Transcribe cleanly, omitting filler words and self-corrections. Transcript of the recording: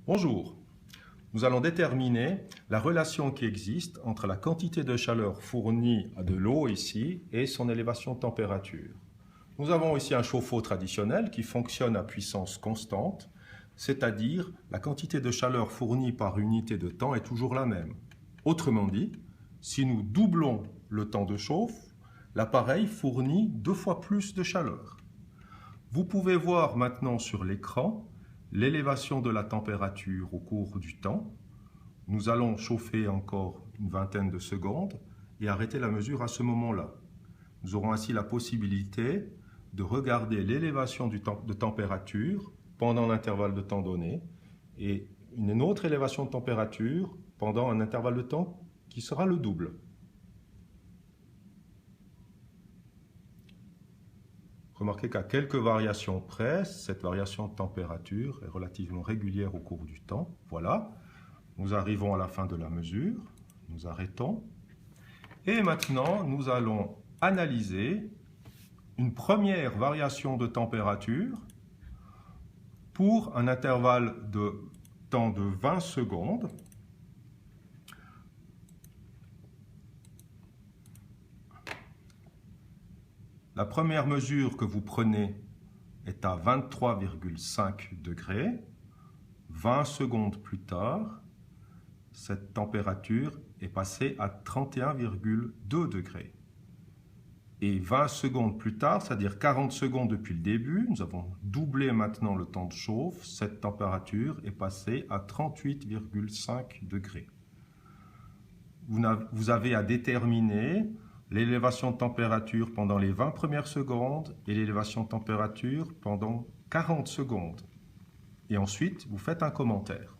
Bonjour, nous allons déterminer la relation qui existe entre la quantité de chaleur fournie à de l'eau ici et son élévation de température. Nous avons ici un chauffe-eau traditionnel qui fonctionne à puissance constante, c'est-à-dire la quantité de chaleur fournie par unité de temps est toujours la même. Autrement dit, si nous doublons le temps de chauffe, l'appareil fournit 2 fois plus de chaleur. Vous pouvez voir maintenant sur l'écran l'élévation de la température au cours du temps. Nous allons chauffer encore une vingtaine de secondes et arrêter la mesure à ce moment-là. Nous aurons ainsi la possibilité de regarder l'élévation de température pendant l'intervalle de temps donné et une autre élévation de température pendant un intervalle de temps qui sera le double. Remarquez qu'à quelques variations près, cette variation de température est relativement régulière au cours du temps. Voilà, nous arrivons à la fin de la mesure, nous arrêtons. Et maintenant, nous allons analyser une première variation de température pour un intervalle de temps de 20 secondes. La première mesure que vous prenez est à 23,5 degrés. 20 secondes plus tard, cette température est passée à 31,2 degrés. Et 20 secondes plus tard, c'est-à-dire 40 secondes depuis le début, nous avons doublé maintenant le temps de chauffe, cette température est passée à 38,5 degrés. Vous avez à déterminer l'élévation de température pendant les 20 premières secondes et l'élévation de température pendant 40 secondes. Et ensuite, vous faites un commentaire.